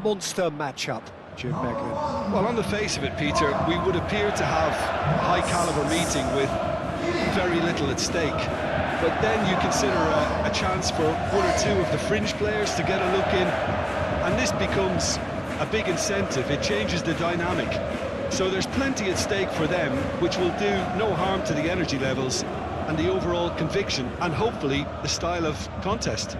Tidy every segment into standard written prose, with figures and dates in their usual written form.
monster matchup, Jim Beglin. Well, on the face of it, Peter, we would appear to have a high-caliber meeting with very little at stake. But then you consider a chance for one or two of the fringe players to get a look in, and this becomes a big incentive. It changes the dynamic. So there's plenty at stake for them, which will do no harm to the energy levels and the overall conviction, and hopefully the style of contest.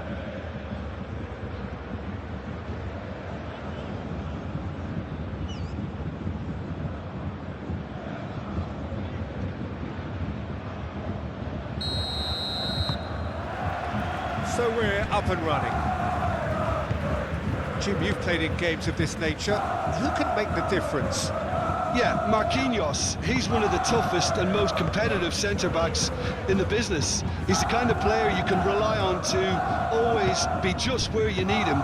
So we're up and running. Jim, you've played in games of this nature. Who can make the difference? Yeah, Marquinhos, he's one of the toughest and most competitive centre-backs in the business. He's the kind of player you can rely on to always be just where you need him,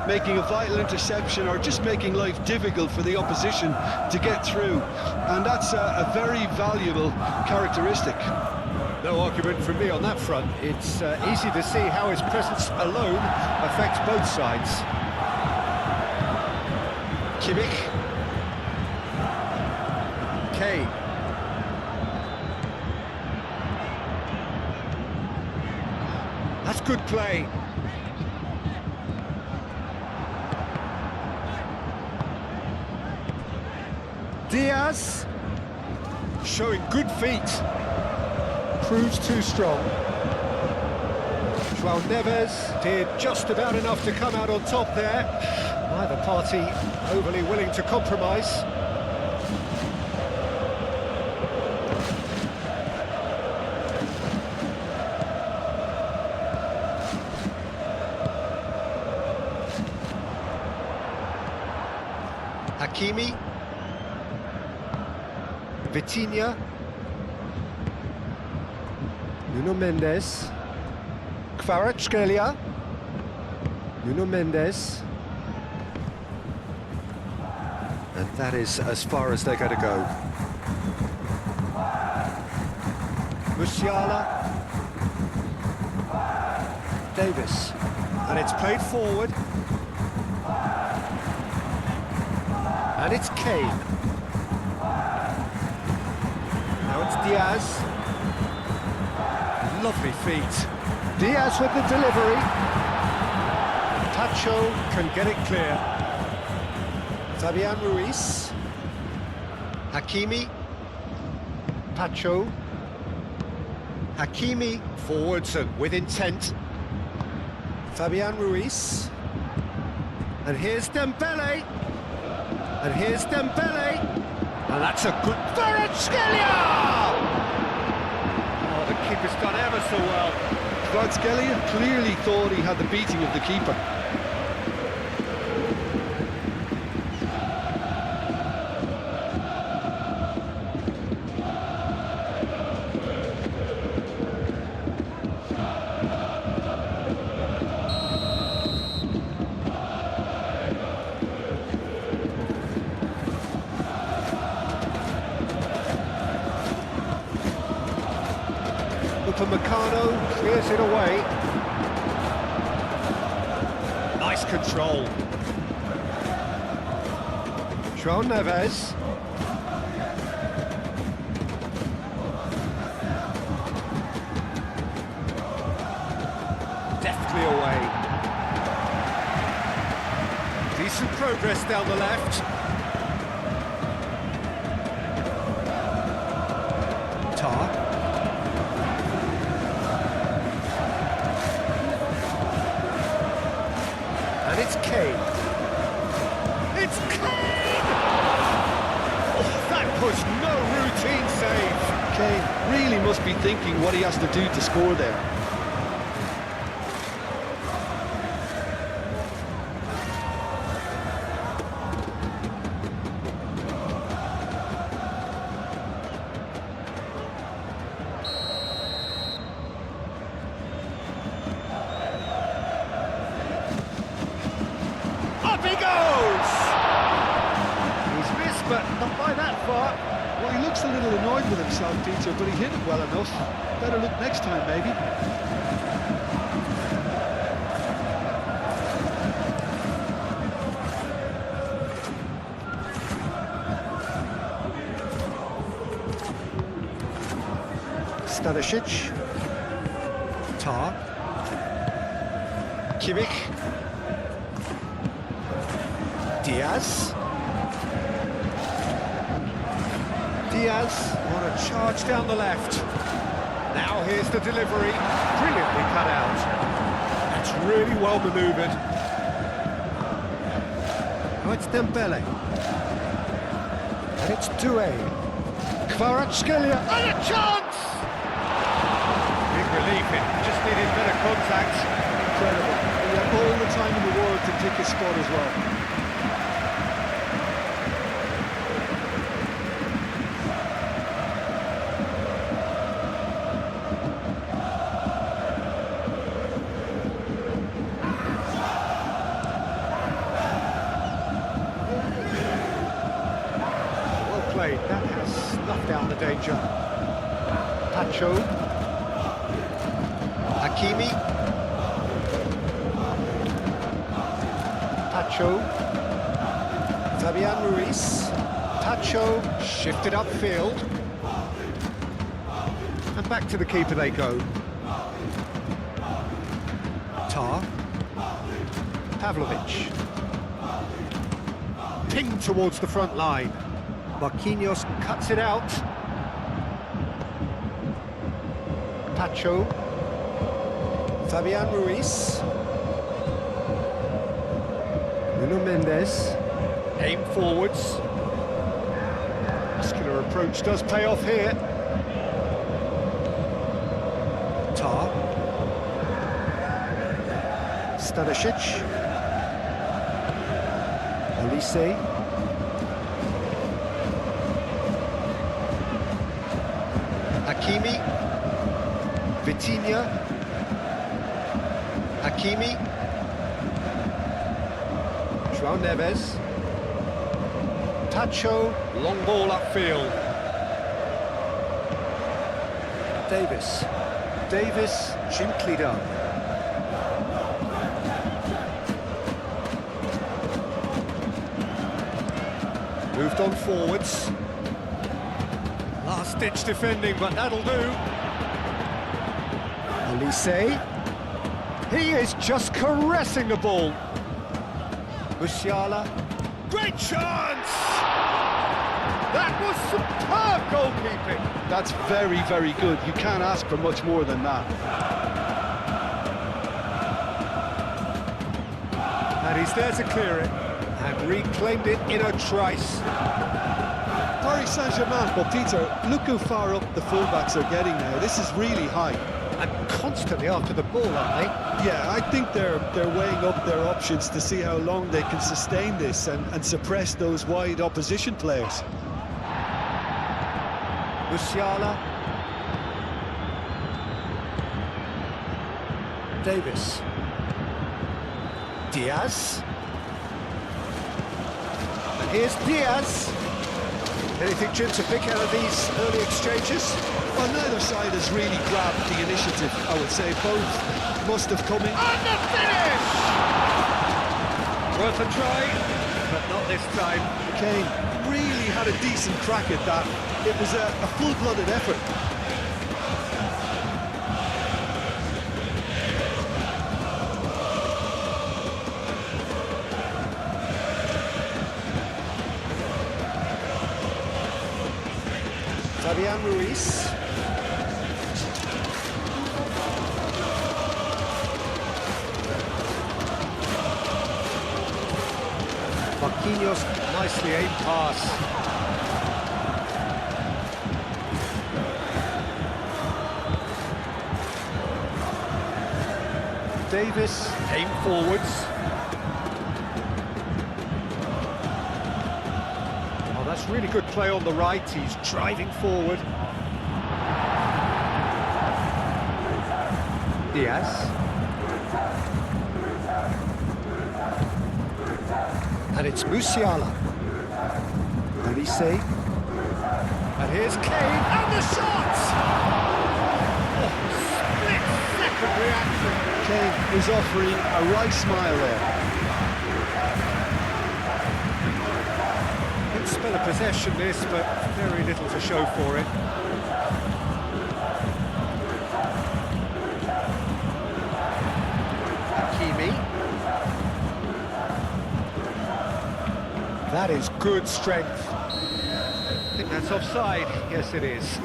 making a vital interception or just making life difficult for the opposition to get through. And that's a very valuable characteristic. No argument from me on that front. It's easy to see how his presence alone affects both sides. Kimmich. Kane. That's good play. Diaz. Showing good feet. Proves too strong. João Neves did just about enough to come out on top there. Neither party overly willing to compromise. Hakimi. Vitinha. Nuno Mendes. KYRGYZ. Nuno Mendes. And that is as far as they're going to go. Musiala. Davis. And it's played forward. And it's Kane. Now it's Diaz. Lovely feet. Diaz with the delivery. Pacho can get it clear. Fabian Ruiz. Hakimi. Pacho. Hakimi forwards and with intent. Fabian Ruiz. And here's Deembele. And here's Deembele. And that's a good... KYRGYZ! Oh, the keeper's done ever so well. KYRGYZ clearly thought he had the beating of the keeper. Upamecano clears it away. Nice control. João Neves. Deftly away. Decent progress down the left. Tar. And it's Kane. It's Kane! Oh, that was no routine save. Kane really must be thinking what he has to do to score there. He goes! He's missed, but not by that far. Well, he looks a little annoyed with himself, Peter, but he hit it well enough. Better look next time, maybe. Stanisic. Tar. Kimmich. Diaz. Diaz on a charge down the left. Now here's the delivery. Brilliantly cut out. That's really well manoeuvred. Now it's Deembele. And it's Doué. KYRGYZ and a chance! Big relief, it just needed better contact. Incredible. He had all the time in the world to pick his spot as well. That has snuffed out the danger. Pacho. Hakimi. Pacho. Fabian Ruiz. Pacho shifted upfield. And back to the keeper they go. Tar. Pavlovic. Pinged towards the front line. Marquinhos cuts it out. Pacho. Fabian Ruiz. Nuno Mendes. Aim forwards. Muscular approach does pay off here. Tar. Stanisic. Olise. Hakimi, Vitinha, Hakimi, João Neves, Pacho, long ball upfield. Davis, gently done. Moved on forwards. Last-ditch defending, but that'll do. Olise. He is just caressing the ball. Musiala. Great chance! That was superb goalkeeping. That's very, very good. You can't ask for much more than that. And he's there to clear it, and reclaimed it in a trice. Paris Saint-Germain, but Peter, look how far up the fullbacks are getting now. This is really high. And constantly after the ball, aren't they? Yeah, I think they're weighing up their options to see how long they can sustain this and suppress those wide opposition players. Musiala. Davis. Diaz. And here's Diaz. Anything, Jim, to pick out of these early exchanges? Well, neither side has really grabbed the initiative, I would say. Both must have come in. And the finish! Worth a try, but not this time. Kane really had a decent crack at that. It was a full-blooded effort. Fabian Ruiz. Marquinhos, nicely aimed pass. Davis, aim forwards. Oh, that's really good play on the right. He's driving forward. Diaz. And it's Musiala. Olise. And here's Kane, and the shot! Oh, split-second reaction. Kane is offering a right smile there. Good spell of possession this, but very little to show for it. That is good strength. I think that's offside. Yes, it is.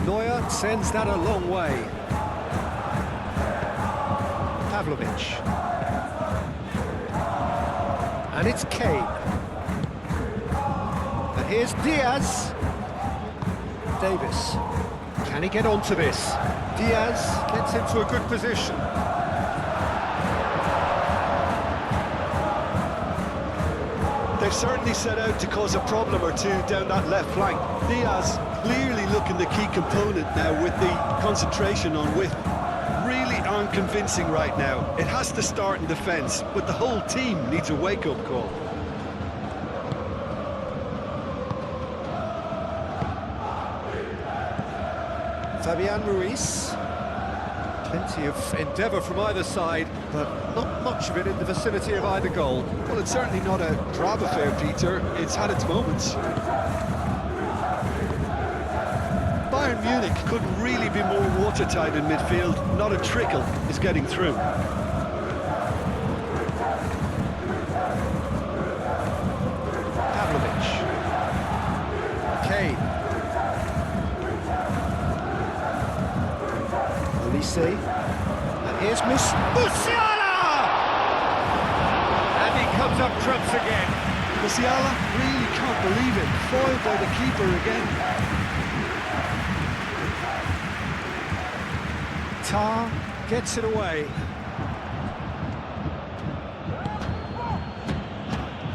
Neuer sends that a long way. Pavlovic. And it's Kane. And here's Diaz. Davis. Can he get onto this? Diaz gets into a good position. They've certainly set out to cause a problem or two down that left flank. Diaz clearly looking the key component now with the concentration on width. Really aren't convincing right now. It has to start in defence, but the whole team needs a wake-up call. Fabian Ruiz. Plenty of endeavour from either side, but not much of it in the vicinity of either goal. Well, it's certainly not a drab affair, Peter. It's had its moments. Bayern Munich couldn't really be more watertight in midfield. Not a trickle is getting through. Pavlovic. Kane. Olise. And here's Musiala! And he comes up trumps again. Musiala really can't believe it. Foiled by the keeper again. Tar gets it away.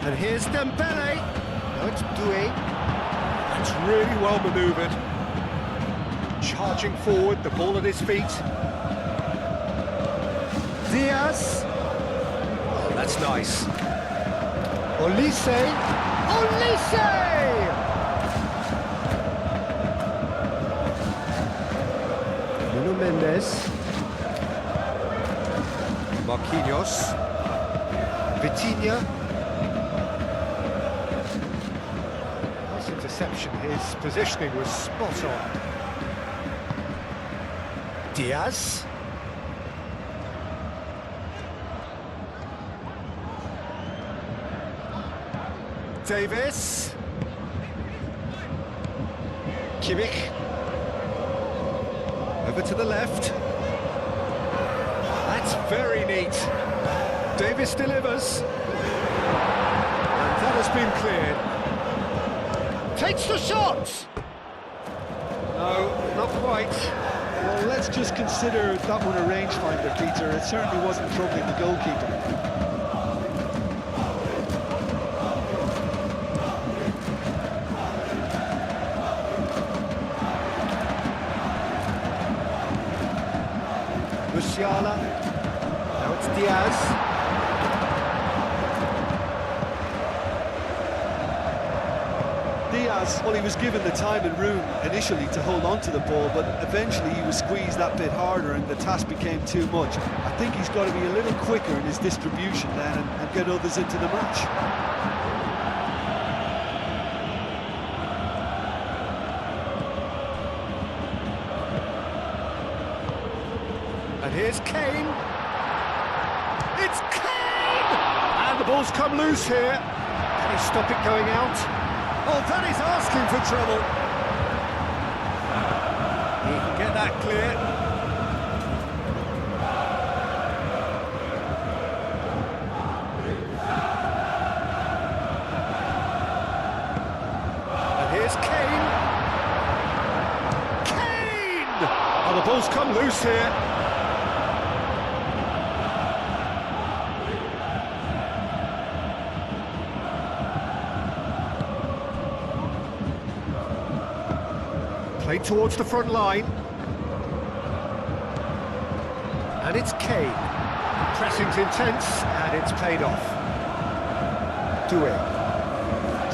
And here's Deembele. Now it's Doué. That's really well manoeuvred. Charging forward, the ball at his feet. Diaz. Oh, that's nice. Olise. Olise! Nuno Mendes. Marquinhos. Vitinha. Nice interception. His positioning was spot on. Diaz. Davis. Kimmich. Over to the left. That's very neat. Davis delivers. And that has been cleared. Takes the shot! No, not quite. Well, let's just consider that one a rangefinder, Peter. It certainly wasn't troubling the goalkeeper. Musiala. Now it's Diaz. Diaz, well, he was given the time and room initially to hold on to the ball, but eventually he was squeezed that bit harder and the task became too much. I think he's got to be a little quicker in his distribution then and get others into the match. And here's Kane. It's Kane! And the ball's come loose here. Can he stop it going out? Oh, that is asking for trouble. He can get that clear. And here's Kane. Kane! Oh, the ball's come loose here. Played towards the front line. And it's Kane. Pressing's intense, and it's paid off. Doué.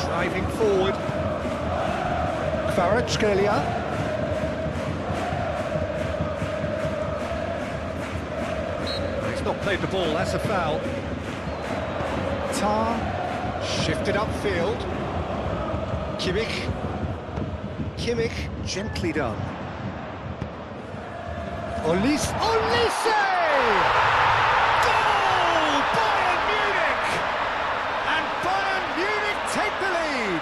Driving forward. KYRGYZ. He's not played the ball, that's a foul. Tar Shifted upfield. Kimmich. Kimmich, gently done. Olise! Olise! Goal! Bayern Munich! And Bayern Munich take the lead!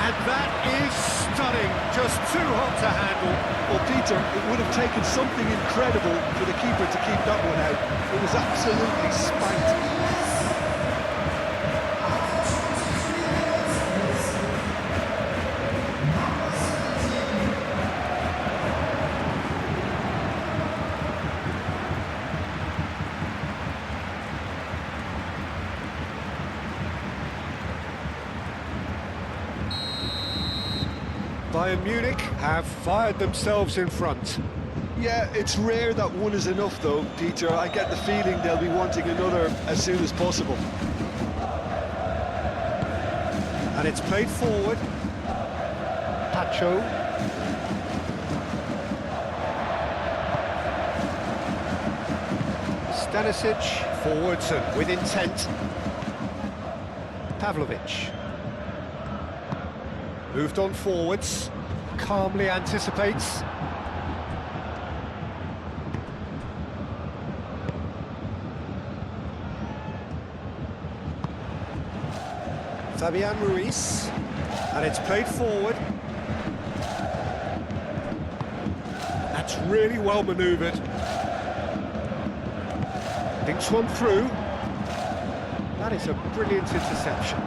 And that is stunning, just too hot to handle. Well, Peter, it would have taken something incredible for the keeper to keep that one out. It was absolutely spanked. Bayern Munich have fired themselves in front. Yeah, it's rare that one is enough though, Peter. I get the feeling they'll be wanting another as soon as possible. And it's played forward. Pacho. Stanisic, forwards and with intent. Pavlovic. Moved on forwards, calmly anticipates. Fabian Ruiz, and it's played forward. That's really well manoeuvred. Thinks one through. That is a brilliant interception.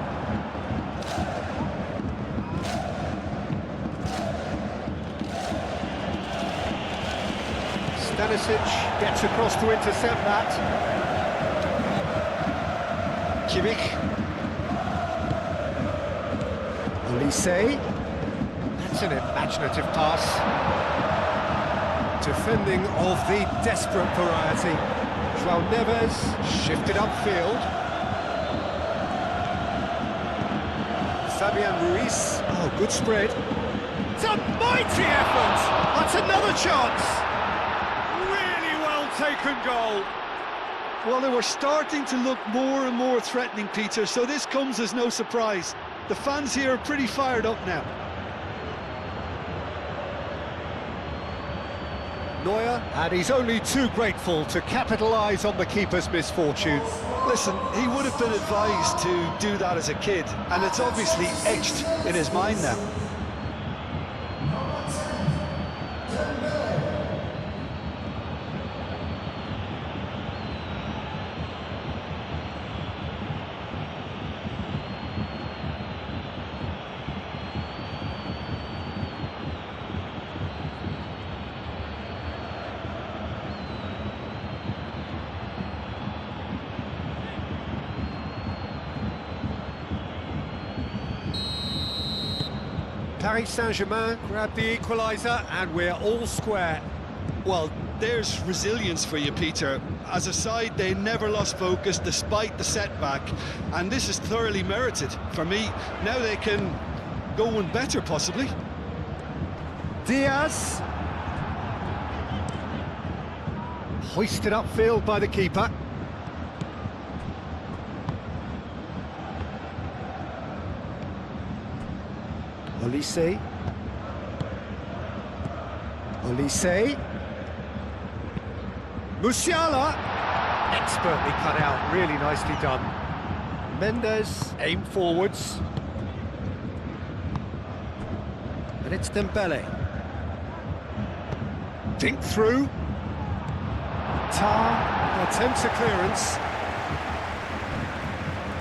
Stanisic gets across to intercept that. Kimmich. Olise. That's an imaginative pass. Defending of the desperate variety. João Neves shifted upfield. Fabian Ruiz. Oh, good spread. It's a mighty effort! That's another chance! Taken goal. Well, they were starting to look more and more threatening, Peter, so this comes as no surprise. The fans here are pretty fired up now. Neuer, and he's only too grateful to capitalise on the keeper's misfortune. Listen, he would have been advised to do that as a kid, and it's obviously etched in his mind now. Paris Saint-Germain grab the equaliser and we're all square. Well, there's resilience for you, Peter. As a side, they never lost focus despite the setback, and this is thoroughly merited. For me, now they can go one better, possibly. Diaz. Hoisted upfield by the keeper. Olise. Olise. Musiala. Expertly cut out, really nicely done. Mendes, aim forwards. And it's Deembele. Dink through. Tar attempts a clearance.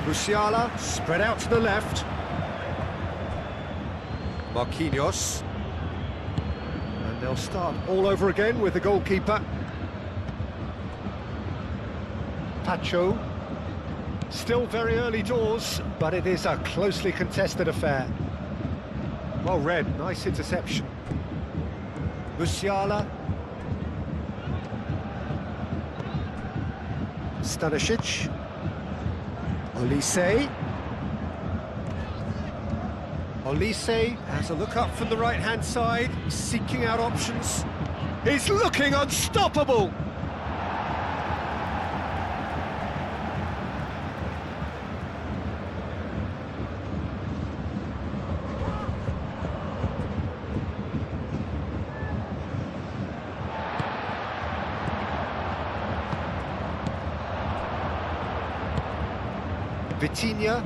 Musiala spread out to the left. Marquinhos. And they'll start all over again with the goalkeeper. Pacho. Still very early doors, but it is a closely contested affair. Well read, nice interception. Musiala. Stanisic. Olise. Olise has a look up from the right-hand side, seeking out options. He's looking unstoppable! Vitinha.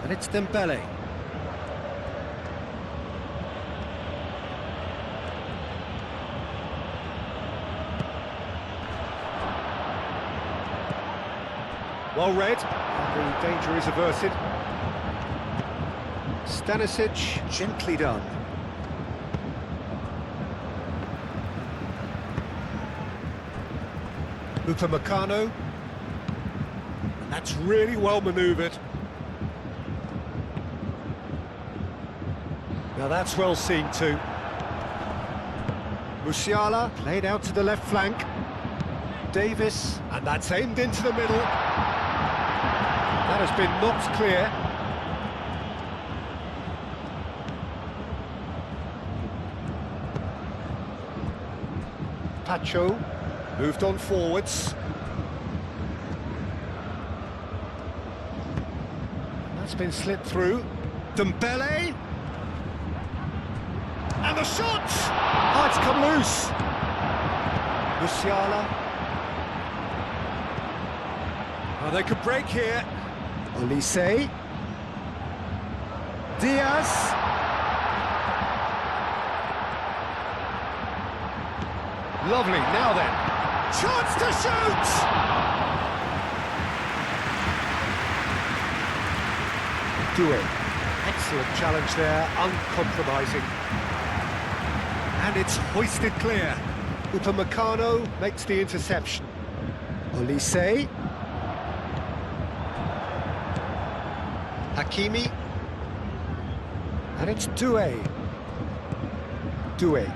And it's Deembele. Well read, and the danger is averted. Stanisic, gently done. Upamecano, and that's really well manoeuvred. Now that's well seen too. Musiala played out to the left flank. Davis, and that's aimed into the middle. That has been knocked clear. Pacho moved on forwards. That's been slipped through. Deembele. And the shot! Oh, it's come loose. Musiala. Oh, they could break here. Olise. Diaz. Lovely, now then. Chance to shoot! Do it. Excellent challenge there, uncompromising. And it's hoisted clear. Upamecano makes the interception. Olise. Hakimi. And it's Doué. Doué.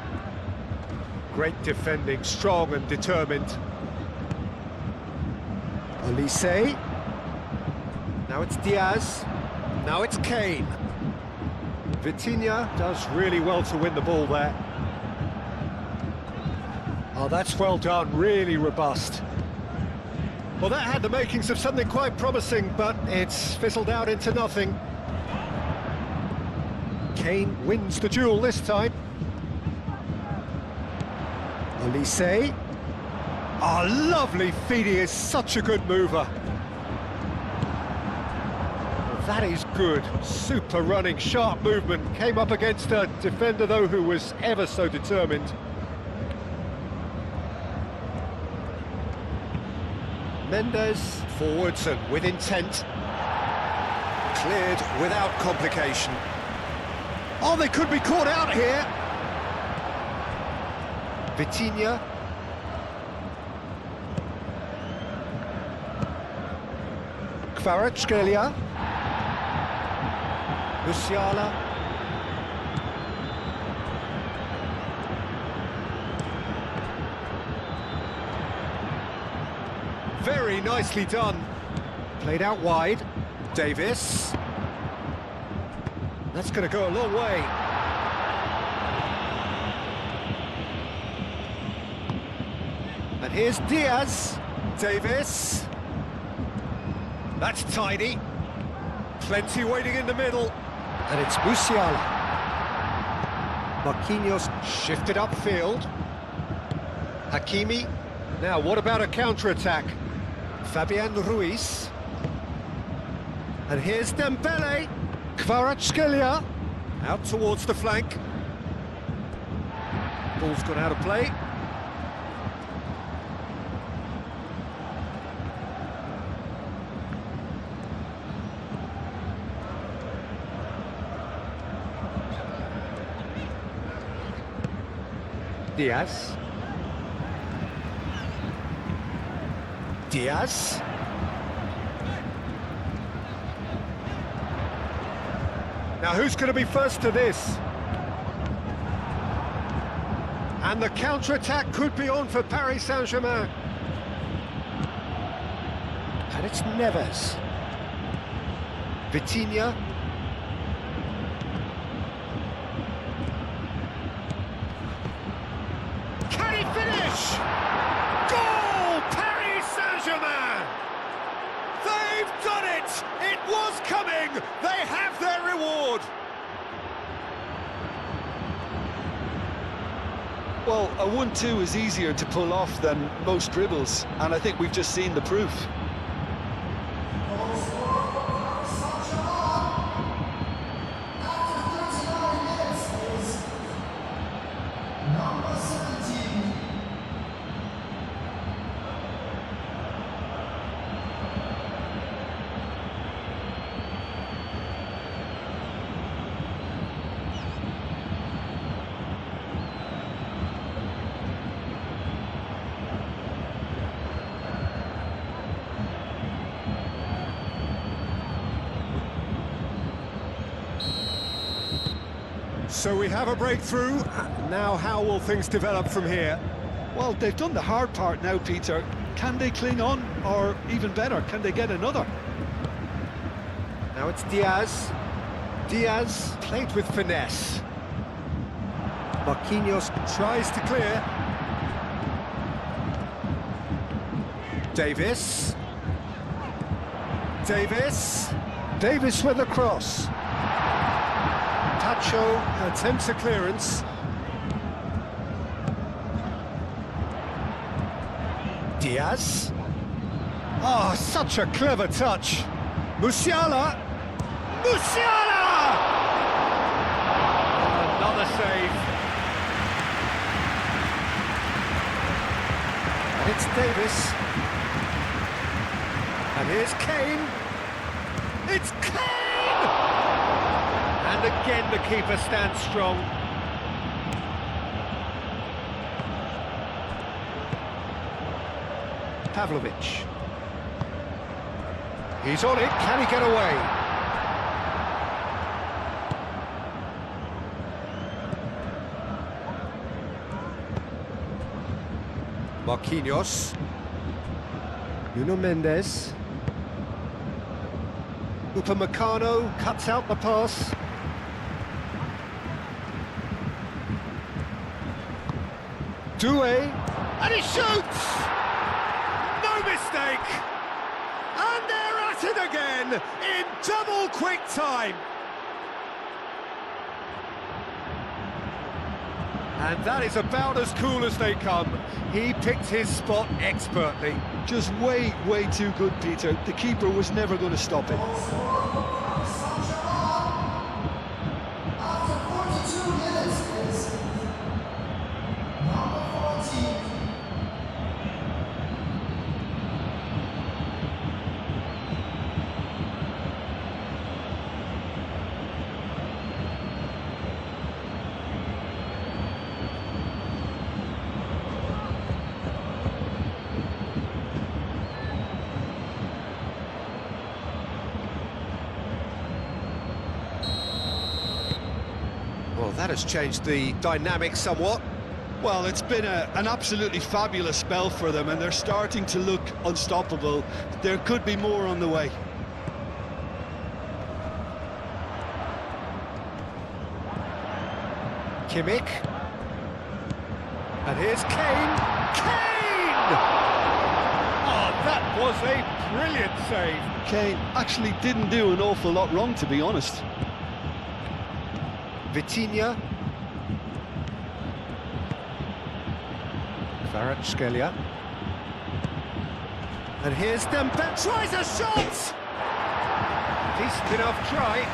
Great defending, strong and determined. Olise. Now it's Diaz. Now it's Kane. Vitinha does really well to win the ball there. Oh, that's well done, really robust. Well, that had the makings of something quite promising, but it's fizzled out into nothing. Kane wins the duel this time. Olise. Oh, lovely feed, he is such a good mover. Well, that is good, super running, sharp movement. Came up against a defender, though, who was ever so determined. Mendes, forwards and with intent. Cleared without complication. Oh, they could be caught out here. Vitinha. KYRGYZ. Musiala. Very nicely done. Played out wide. Davis. That's going to go a long way. And here's Diaz. Davis. That's tidy. Plenty waiting in the middle. And it's Musiala. Marquinhos shifted upfield. Hakimi. Now, what about a counter-attack? Fabian Ruiz. And here's Deembele. KYRGYZ out towards the flank. Ball's gone out of play. Diaz. Diaz. Now who's going to be first to this? And the counter-attack could be on for Paris Saint-Germain. And it's Neves. Vitinha. Can he finish? Goal! Paris Saint-Germain! They've done it! It was coming! They have their reward! Well, a 1-2 is easier to pull off than most dribbles, and I think we've just seen the proof. So we have a breakthrough. Now how will things develop from here? Well, they've done the hard part now, Peter. Can they cling on, or even better, can they get another? Now it's Diaz. Diaz played with finesse. Marquinhos tries to clear. Davis. Davis. Davis with a cross. Tacho attempts a clearance. Diaz. Oh, such a clever touch. Musiala. Musiala! Another save. And it's Davis. And here's Kane. It's Kane! And again the keeper stands strong. Pavlovic. He's on it, can he get away? Marquinhos. Nuno Mendes. Upamecano cuts out the pass. Doué, and he shoots! No mistake! And they're at it again in double quick time. And that is about as cool as they come. He picked his spot expertly. Just way, way too good, Peter. The keeper was never going to stop it. Well, that has changed the dynamic somewhat. Well, it's been an absolutely fabulous spell for them, and they're starting to look unstoppable. There could be more on the way. Kimmich. And here's Kane. Kane! Oh, that was a brilliant save. Kane actually didn't do an awful lot wrong, to be honest. Vitinha. Kvaratskhelia. And here's Deembele. Tries a shot! Decent enough try.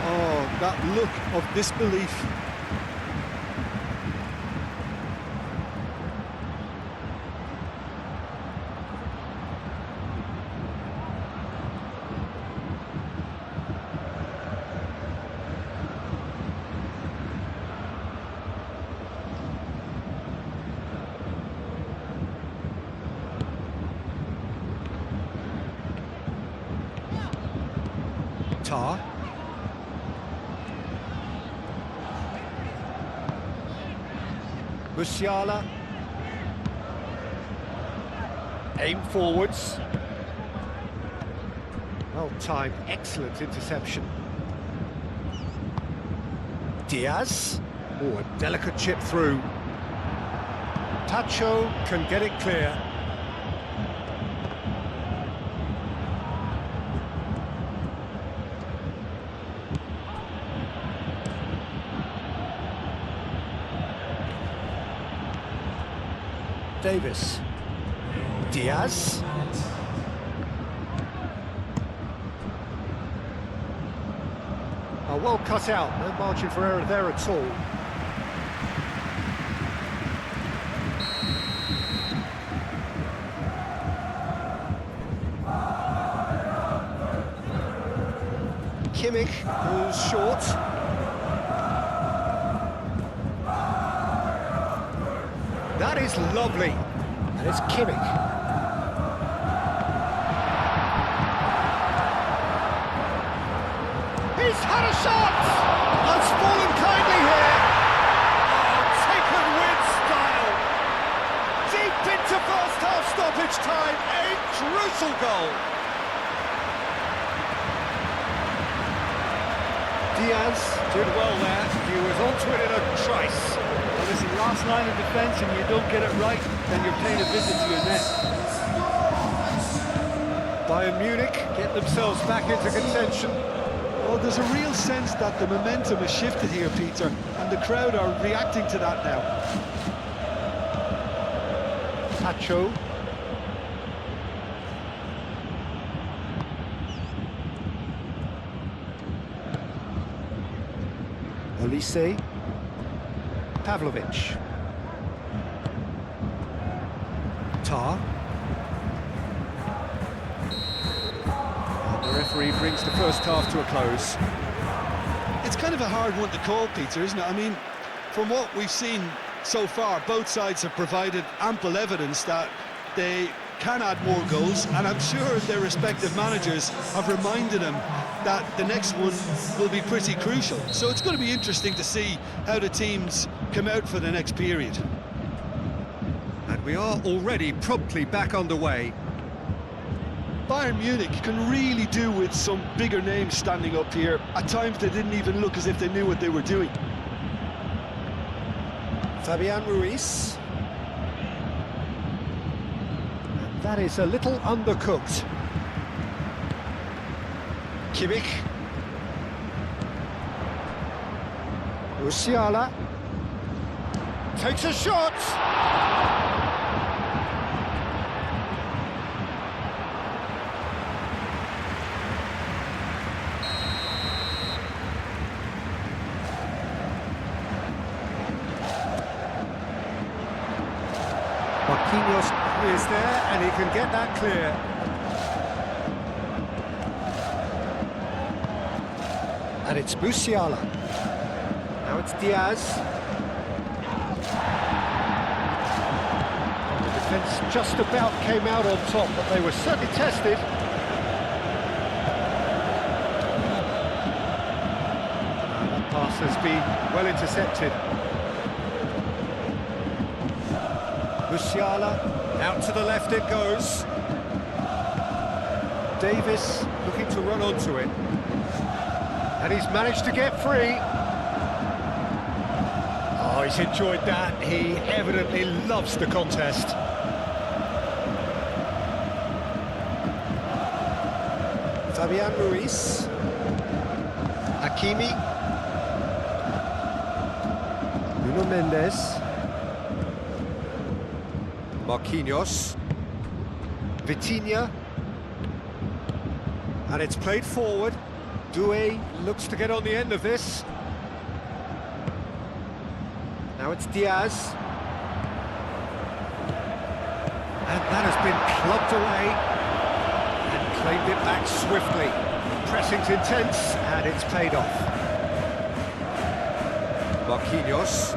Oh, that look of disbelief. Tar. Musiala. Aim forwards. Well timed, excellent interception. Diaz. Oh, a delicate chip through. Tacho can get it clear. Davis. Diaz. well cut out, no margin for error there at all. Kimmich goes short. That is lovely. And it's Kimmich. He's had a shot! Has fallen kindly here. Oh, taken with style. Deep into first half stoppage time. A crucial goal. Diaz did well there. He was onto it in a trice. Well, listen, last line of defence and you don't get it right, then you're paying a visit to your net. Bayern Munich get themselves back into contention. Well, there's a real sense that the momentum has shifted here, Peter, and the crowd are reacting to that now. Pacho. Olise. Pavlovic. Tar. And the referee brings the first half to a close. It's kind of a hard one to call, Peter, isn't it? I mean, from what we've seen so far, both sides have provided ample evidence that they can add more goals, and I'm sure their respective managers have reminded them that the next one will be pretty crucial. So it's going to be interesting to see how the teams come out for the next period. And we are already promptly back underway. Bayern Munich can really do with some bigger names standing up here. At times they didn't even look as if they knew what they were doing. Fabian Ruiz. And that is a little undercooked. Kimmich. Musiala. Takes a shot! Marquinhos is there, and he can get that clear. And it's Musiala. Now it's Diaz. The defence just about came out on top, but they were certainly tested. And the pass has been well intercepted. Musiala, out to the left it goes. Davis looking to run onto it. And he's managed to get free. Oh, he's enjoyed that. He evidently loves the contest. Fabian Ruiz. Hakimi. Nuno Mendes. Marquinhos. Vitinha. And it's played forward. Doué looks to get on the end of this. Now it's Diaz. And that has been clubbed away. And claimed it back swiftly. Pressing's intense, and it's paid off. Marquinhos.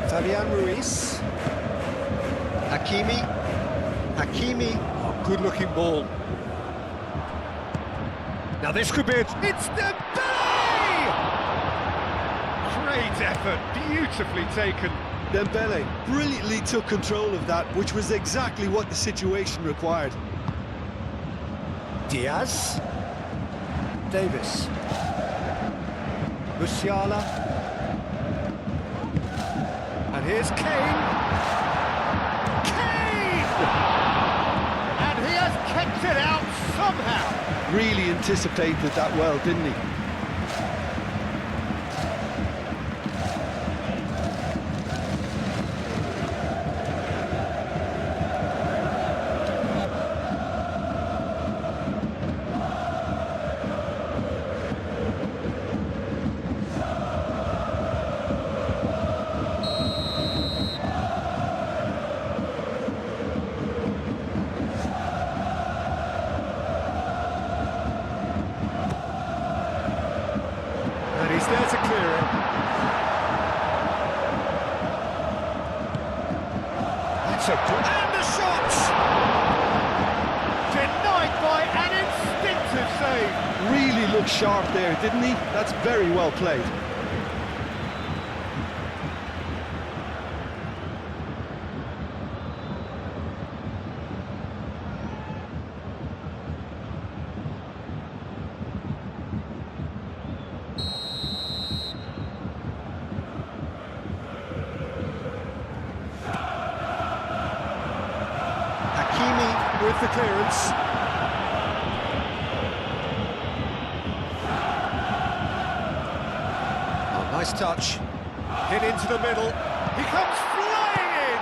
Fabian Ruiz. Hakimi. Hakimi. Oh, good-looking ball. Now this could be it. It's Deembele! Great effort, beautifully taken. Deembele brilliantly took control of that, which was exactly what the situation required. Diaz. Davis. Musiala. And here's Kane. Kane! And he has kept it out somehow. Really anticipated that well, didn't he? a good... And the shot! Denied by an instinctive save. Really looked sharp there, didn't he? That's very well played. With the clearance. Oh, nice touch. Hit into the middle. He comes flying in!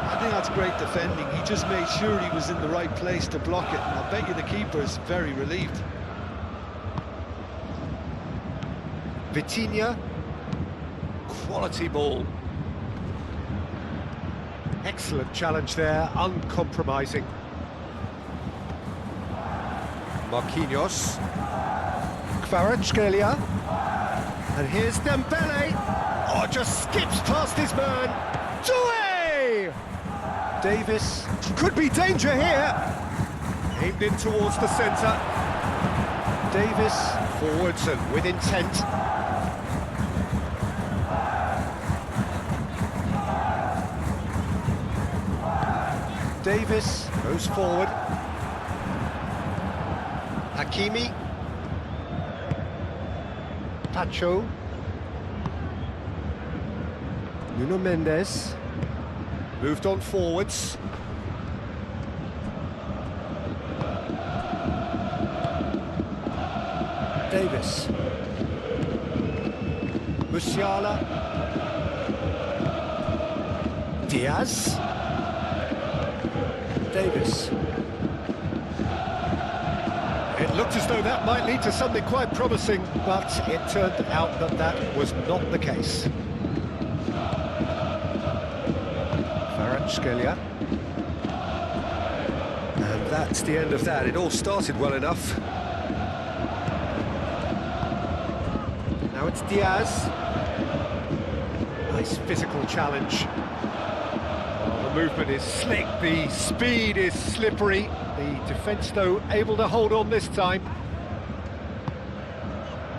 I think that's great defending. He just made sure he was in the right place to block it, and I'll bet you the keeper's very relieved. Vitinha. Quality ball. Excellent challenge there, uncompromising. Marquinhos. KYRGYZ. And here's Deembele. Oh, just skips past his man. Doué! Davis. Could be danger here. Aimed in towards the centre. Davis forwards and with intent. Davis goes forward. Hakimi. Pacho. Nuno Mendes. Moved on forwards. Davis. Musiala. Diaz. Davis. It looked as though that might lead to something quite promising, but it turned out that that was not the case. KYRGYZ. And that's the end of that. It all started well enough. Now it's Diaz. Nice physical challenge. The movement is slick, the speed is slippery. The defence, though, able to hold on this time.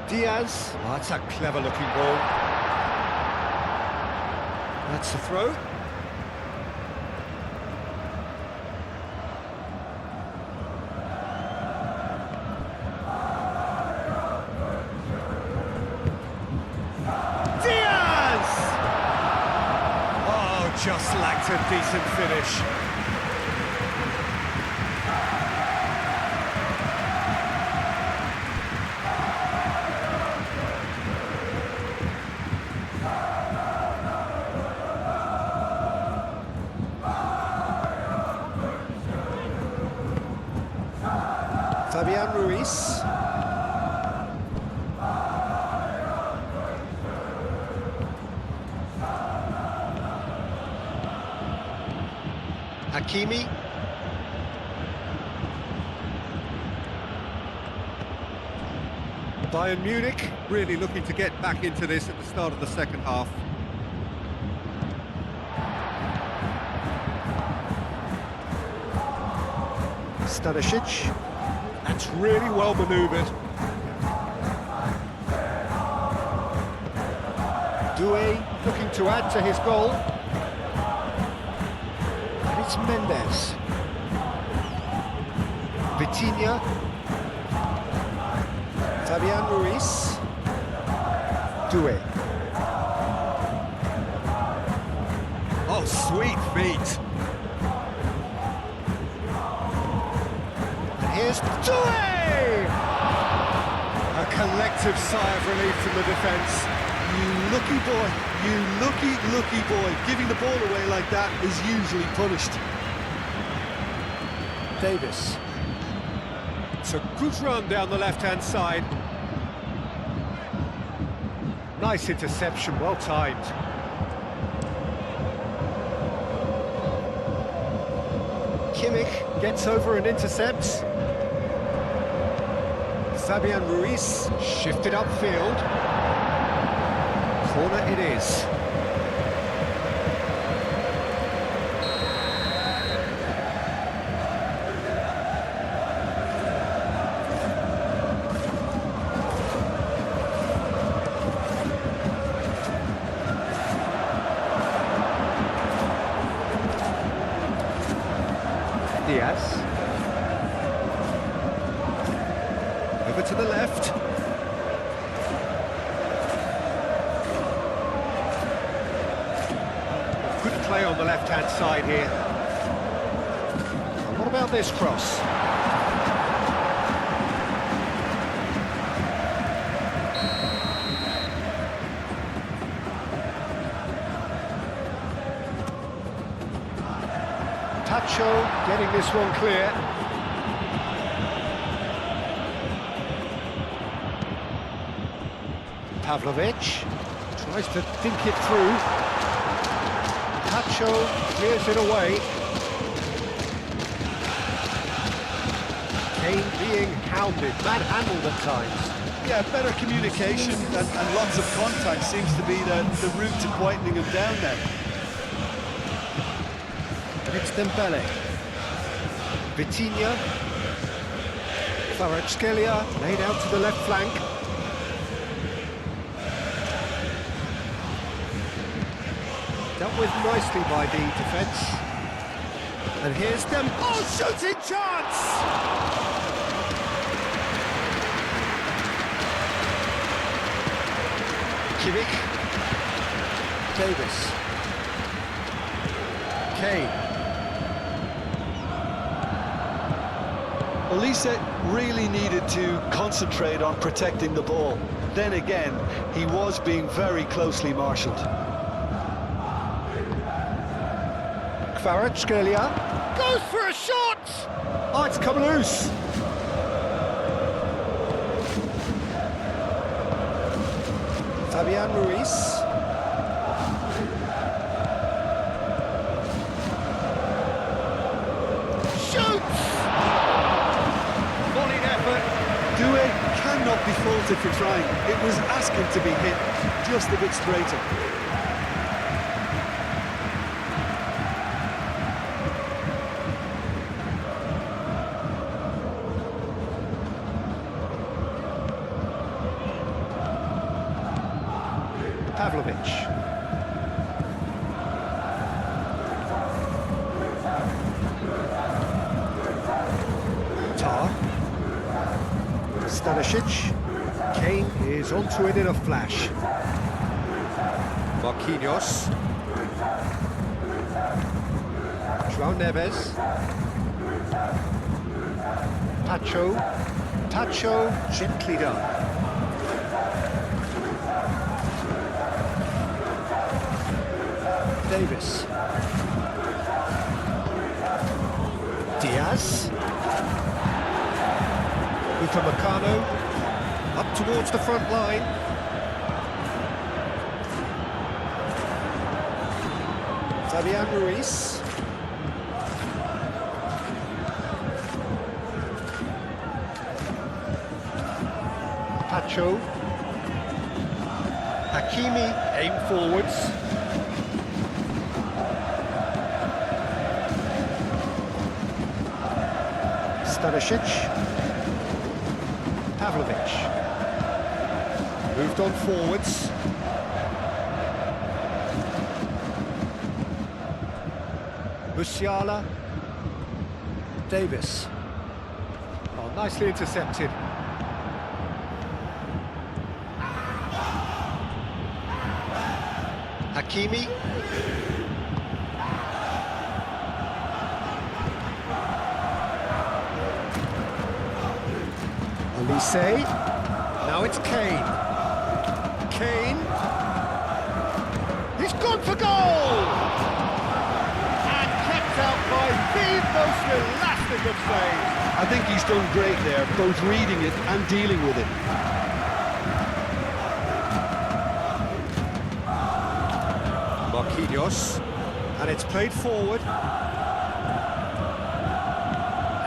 Diaz. Oh, that's a clever-looking ball. That's the throw. Just lacked a decent finish. Fabian Ruiz. Hakimi. Bayern Munich really looking to get back into this at the start of the second half. Stanisic. That's really well manoeuvred. Doué looking to add to his goal. It's Mendes. Vitinha. Fabian Ruiz. Doué. Oh, sweet feet. And here's Doué! A collective sigh of relief from the defence. You lucky boy, you lucky boy. Giving the ball away like that is usually punished. Davis. It's a good run down the left-hand side. Nice interception, well timed. Kimmich gets over and intercepts. Fabian Ruiz shifted upfield. Corner it is. Diaz. Over to the left. Good play on the left-hand side here. And what about this cross? Tacho getting this one clear. Pavlovic tries to think it through. Tacho clears it away. Kane being hounded, manhandled at times. Yeah, better communication and lots of contact seems to be the route to quietening him down now. And it's Deembele. Vitinha. KYRGYZ laid out to the left flank. Dealt with nicely by the defence. And here's them. Oh, shooting chance! Kimmich. Davis. Kane. Olise really needed to concentrate on protecting the ball. Then again, he was being very closely marshalled. KYRGYZ goes for a shot! Oh, it's come loose. Fabian Ruiz. Shoots! Volleyed effort. Doué cannot be faulted for trying. It was asking to be hit just a bit straighter. Pavlovic. Tar. Stanisic. Kane is onto it in a flash. Marquinhos. João Neves. Tacho gently done. Davis. Diaz. Upamecano. Up towards the front line. Fabian Ruiz. Tacho. Hakimi aim forwards. Stanisic. Pavlovic. Moved on forwards. Musiala. Davis. Oh, nicely intercepted. Hakimi. Olise. Now it's Kane. Kane. He's gone for goal! And kept out by the most elastic of saves. I think he's done great there, both reading it and dealing with it. Marquinhos. And it's played forward.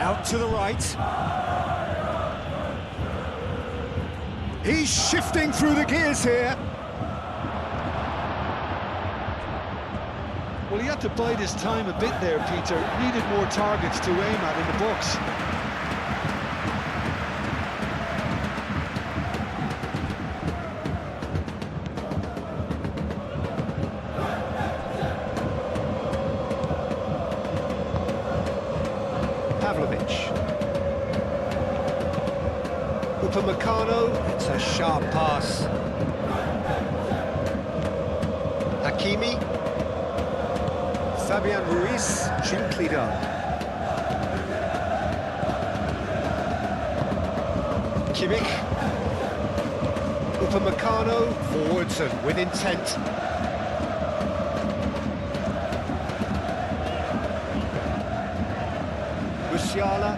Out to the right. He's shifting through the gears here. Well, he had to bide his time a bit there, Peter. Needed more targets to aim at in the box. Pavlovic. Upamecano, it's a sharp pass. Hakimi. Fabian Ruiz, gently done. Kimmich. Upamecano, forwards and with intent. Musiala.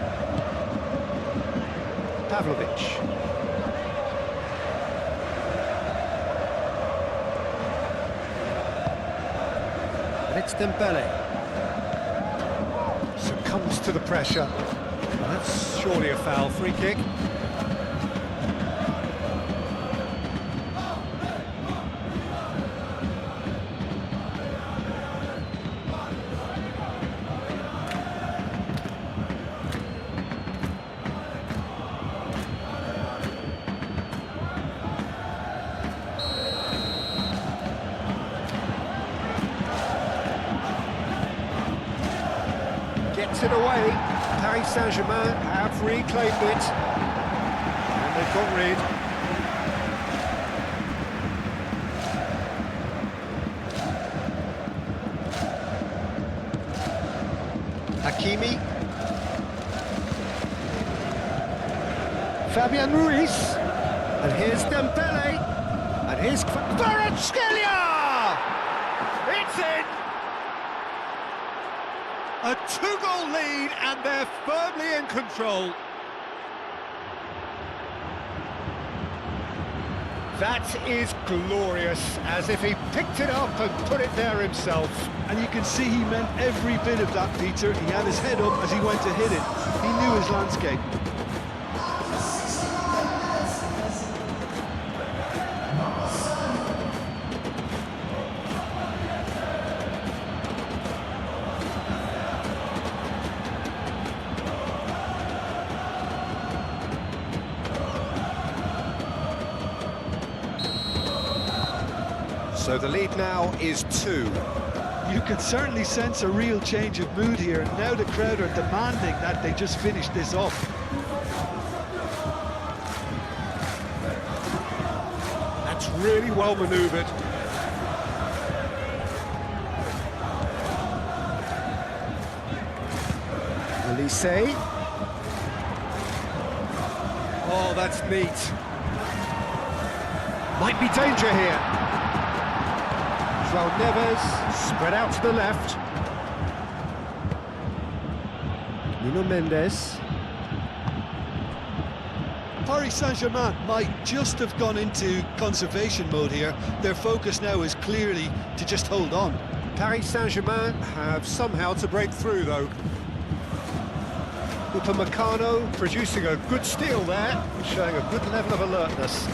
Pavlovic. And it's Deembele. Succumbs to the pressure. That's surely a foul. Free kick. Gets it away. Paris Saint-Germain have reclaimed it. And they've got rid. Hakimi. Fabian Ruiz. And here's Deembele. And here's Kvaratskhelia! It's in! A two-goal lead, and they're firmly in control. That is glorious, as if he picked it up and put it there himself. And you can see he meant every bit of that, Peter. He had his head up as he went to hit it. He knew his landscape. So the lead now is 2. You can certainly sense a real change of mood here, and now the crowd are demanding that they just finish this off. That's really well manoeuvred. Olise. Oh, that's neat. Might be danger here. João Neves, spread out to the left. Nuno Mendes. Paris Saint-Germain might just have gone into conservation mode here. Their focus now is clearly to just hold on. Paris Saint-Germain have somehow to break through, though. Upamecano producing a good steal there, showing a good level of alertness.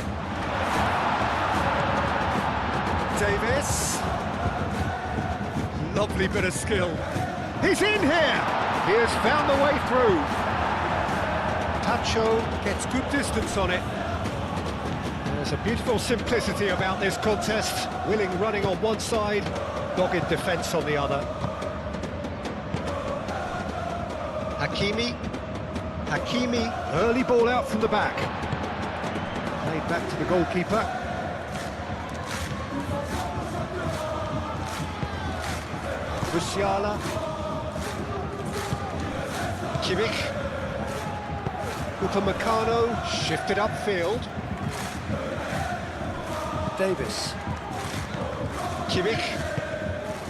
Davis. Lovely bit of skill. He's in here! He has found the way through. Tacho gets good distance on it. There's a beautiful simplicity about this contest. Willing running on one side, dogged defence on the other. Hakimi. Hakimi, early ball out from the back. Played back to the goalkeeper. Musiala. Kimmich. Upamecano shifted upfield. Davis. Kimmich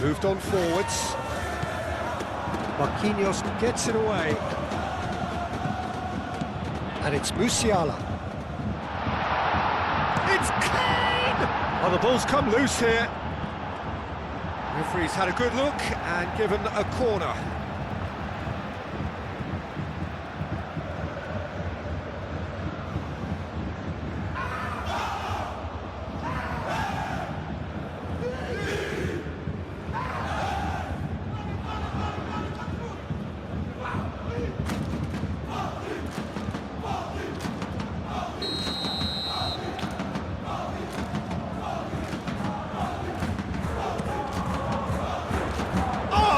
moved on forwards. Marquinhos gets it away. And it's Musiala. It's clean! Oh, the ball's come loose here. Referee's had a good look and given a corner.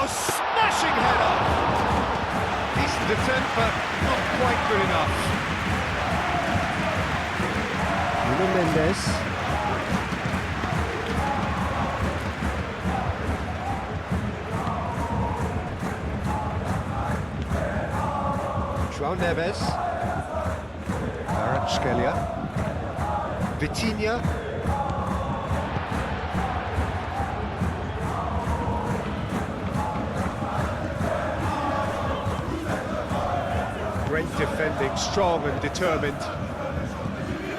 Smashing header! but not quite good enough. Nuno Mendes. João Neves. Kvaratskhelia. Vitinha. Great defending, strong and determined.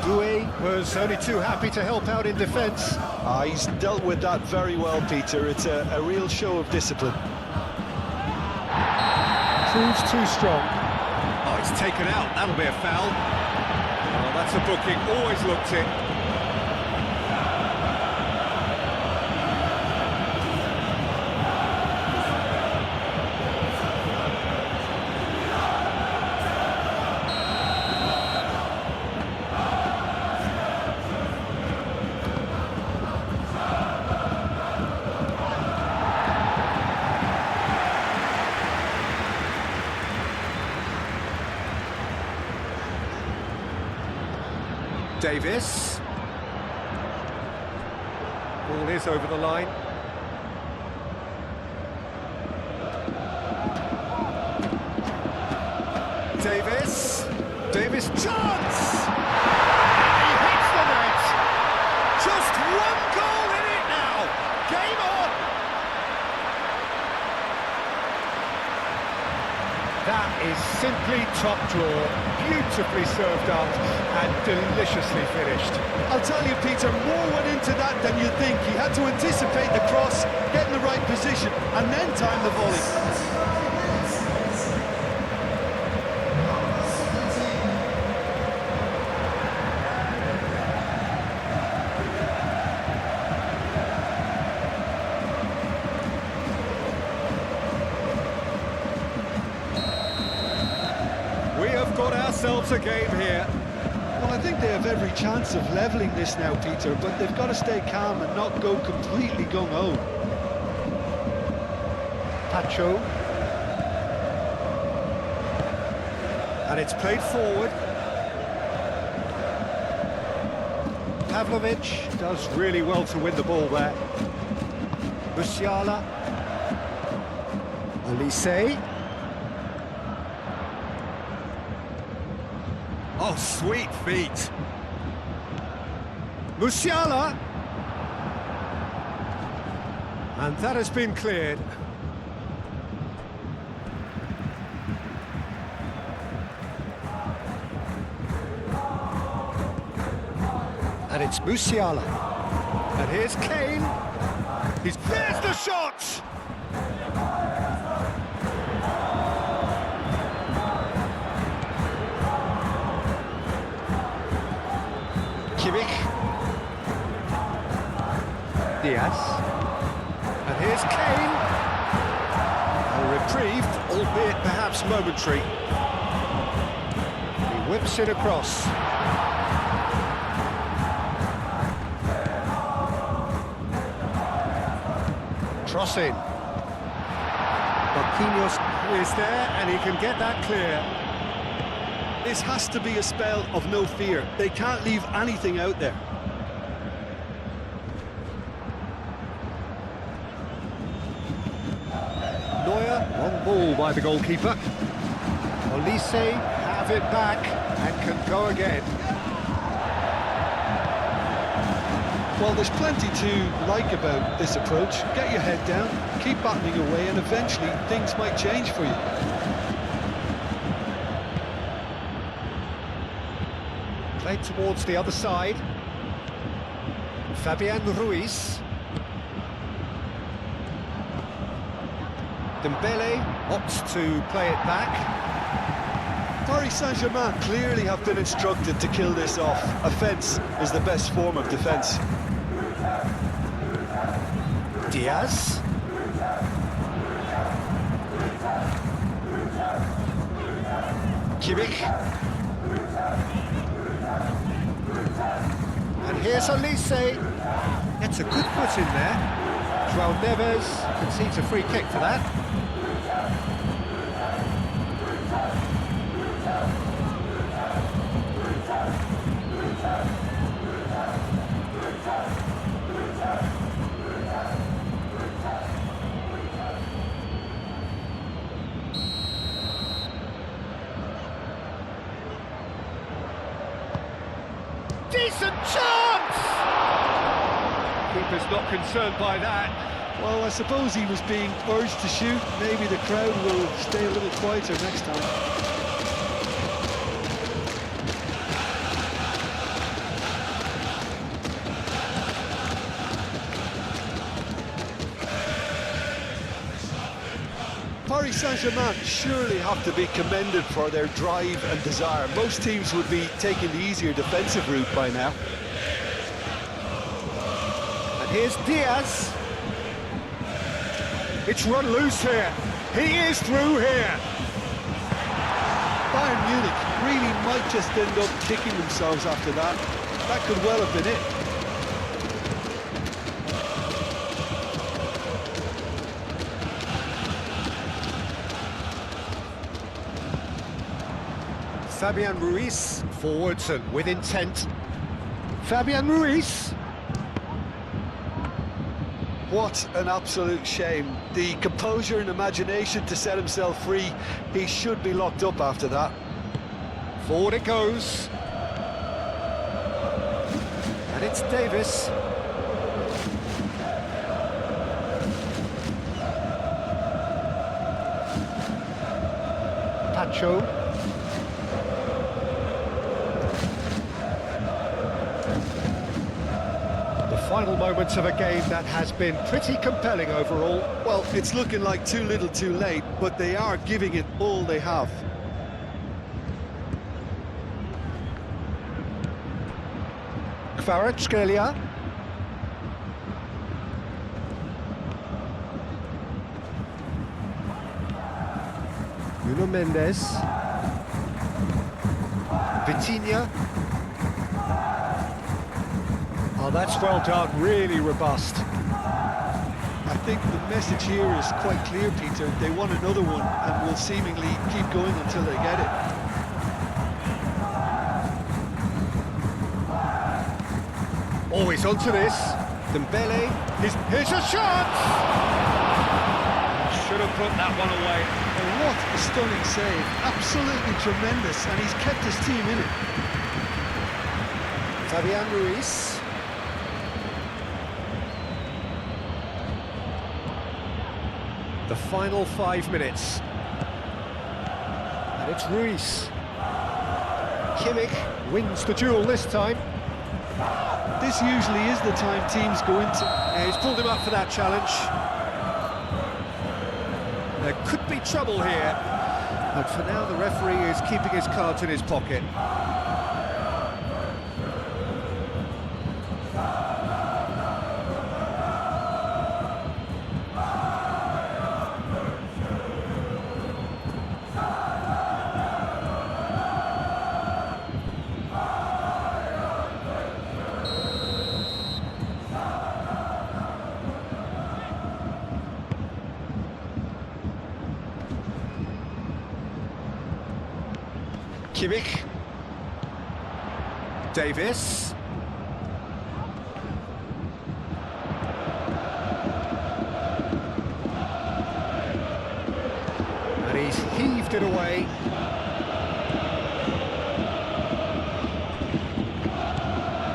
Doué was only too happy to help out in defence. He's dealt with that very well, Peter. It's a real show of discipline. Proves too strong. Oh, it's taken out. That'll be a foul. Oh, that's a booking. Always looked it. Davis. Ball is over the line. Davis. Davis, chance! He hits the net! Just one goal in it now! Game on! That is simply top draw. Beautifully served up and deliciously finished. I'll tell you, Peter, more went into that than you think. He had to anticipate the cross, get in the right position, and then time the volley. We have got ourselves a game here. Well, I think they have every chance of levelling this now, Peter, but they've got to stay calm and not go completely gung-ho. Pacho. And it's played forward. Pavlovic does really well to win the ball there. Musiala. Olise. Oh, sweet feet. Musiala. And that has been cleared. And it's Musiala. And here's Kane. There's the shot! Kimmich. Diaz. And here's Kane. A reprieve, albeit perhaps momentary. He whips it across. Crossing. Marquinhos is there and he can get that clear. This has to be a spell of no fear. They can't leave anything out there. Neuer, long ball by the goalkeeper. Olise have it back and can go again. Well, there's plenty to like about this approach. Get your head down, keep battening away, and eventually things might change for you. Played towards the other side. Fabian Ruiz. Deembele opts to play it back. Paris Saint-Germain clearly have been instructed to kill this off. Offence is the best form of defence. Diaz. Kimmich. And here's Olise. Gets a good foot in there. João Neves concedes a free kick for that. Decent chance! Keeper's not concerned by that. Well, I suppose he was being urged to shoot. Maybe the crowd will stay a little quieter next time. Paris Saint-Germain surely have to be commended for their drive and desire. Most teams would be taking the easier defensive route by now. And here's Diaz. It's run loose here. He is through here. Bayern Munich really might just end up kicking themselves after that. That could well have been it. Fabian Ruiz forwards and with intent. Fabian Ruiz. What an absolute shame. The composure and imagination to set himself free. He should be locked up after that. Forward it goes. And it's Davis. Pacho. Final moments of a game that has been pretty compelling overall. Well, it's looking like too little too late, but they are giving it all they have. KYRGYZ. Nuno Mendes. Vitinha. Oh, that's well done, really robust. I think the message here is quite clear, Peter. They want another one and will seemingly keep going until they get it. Always onto this. Deembele. Here's a shot! Should have put that one away. Oh, what a stunning save. Absolutely tremendous, and he's kept his team in it. Fabian Ruiz. The final 5 minutes. And it's Ruiz. Kimmich wins the duel this time. This usually is the time teams go into. Yeah, he's pulled him up for that challenge. There could be trouble here. But for now, the referee is keeping his cards in his pocket. Kimmich. Davis. And he's heaved it away.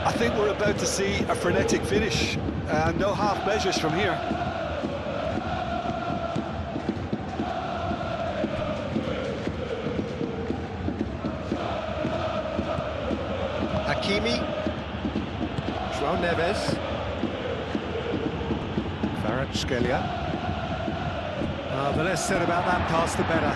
I think we're about to see a frenetic finish. No half measures from here. Hakimi, João Neves, KYRGYZ. The less said about that pass, the better.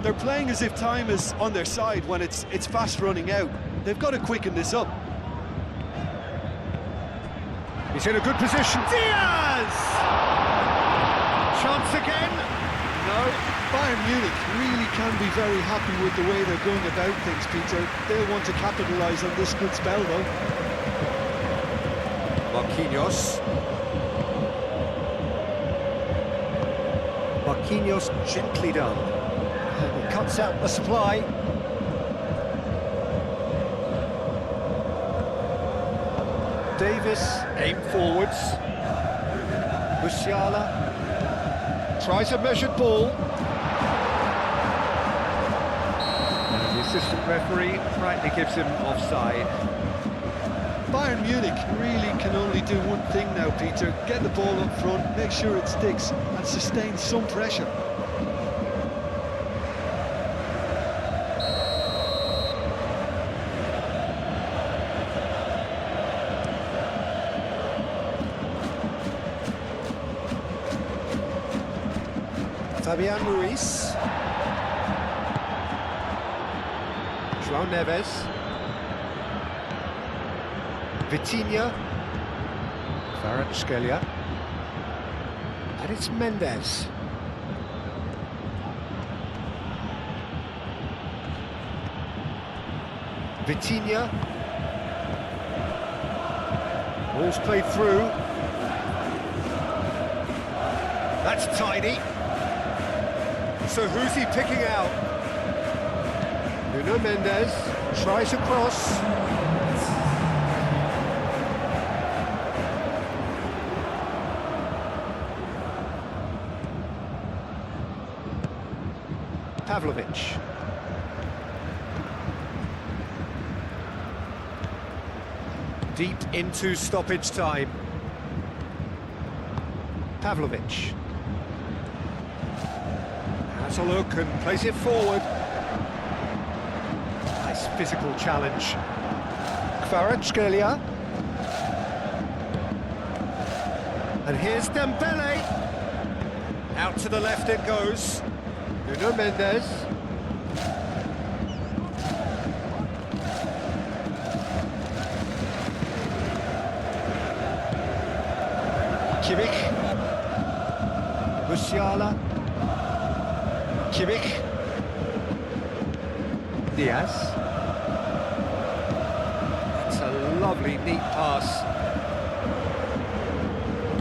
They're playing as if time is on their side when it's fast running out. They've got to quicken this up. He's in a good position. Diaz! Chance again? No. Bayern Munich really can be very happy with the way they're going about things, Peter. They'll want to capitalise on this good spell, though. Marquinhos. Marquinhos gently done. And he cuts out the supply. Davis, aim forwards. Musiala tries a measured ball. And the assistant referee rightly gives him offside. Bayern Munich really can only do one thing now, Peter. Get the ball up front, make sure it sticks, and sustain some pressure. Fabian Ruiz. João Neves. Vitinha. KYRGYZ. And it's Mendes. Vitinha. Ball's played through. That's tidy. So who's he picking out? Nuno Mendes tries a cross. Pavlovic. Deep into stoppage time. Pavlovic. Has a look and plays it forward. Nice physical challenge. KYRGYZ. And here's Deembele. Out to the left it goes. Nuno Mendes. Kimmich. Musiala. Kimmich. Diaz. That's a lovely, neat pass.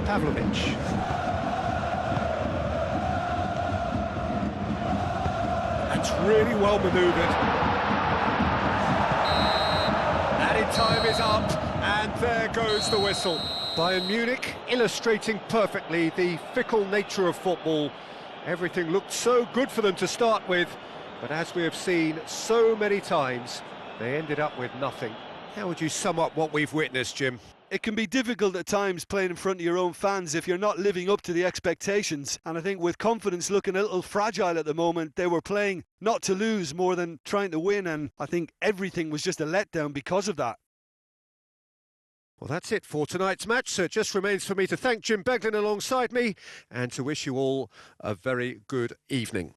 Pavlovic. That's really well manoeuvred. Added time is up, and there goes the whistle. Bayern Munich illustrating perfectly the fickle nature of football. Everything looked so good for them to start with, but as we have seen so many times, they ended up with nothing. How would you sum up what we've witnessed, Jim? It can be difficult at times playing in front of your own fans if you're not living up to the expectations. And I think with confidence looking a little fragile at the moment, they were playing not to lose more than trying to win. And I think everything was just a letdown because of that. Well, that's it for tonight's match, so it just remains for me to thank Jim Beglin alongside me and to wish you all a very good evening.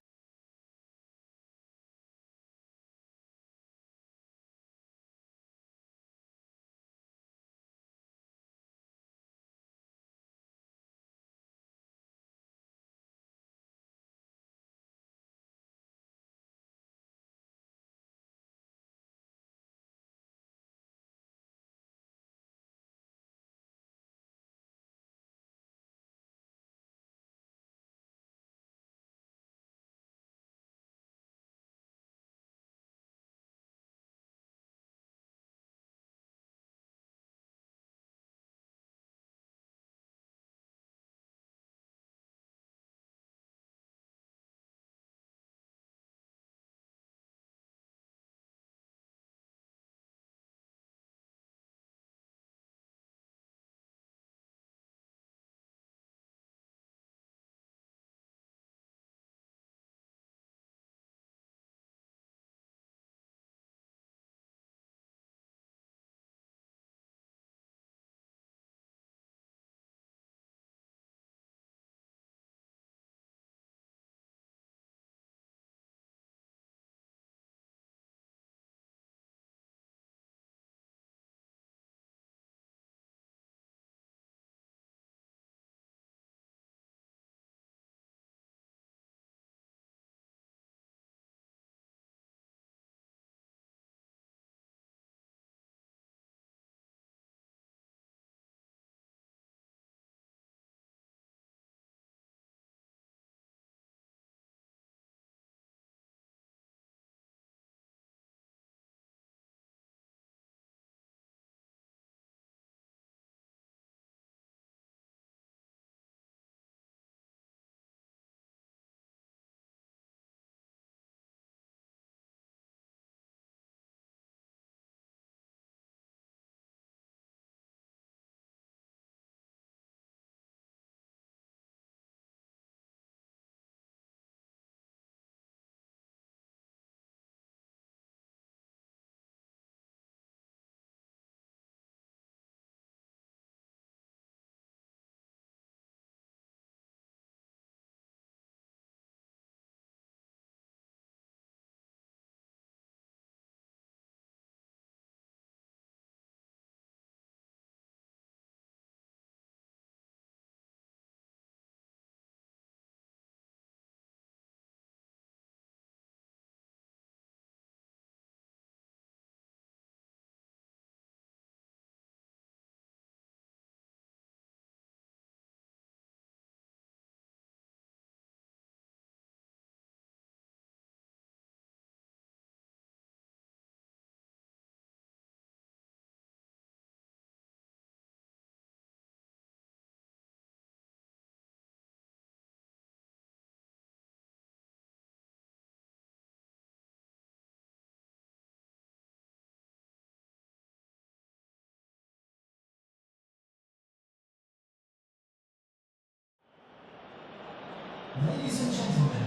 Ladies and gentlemen,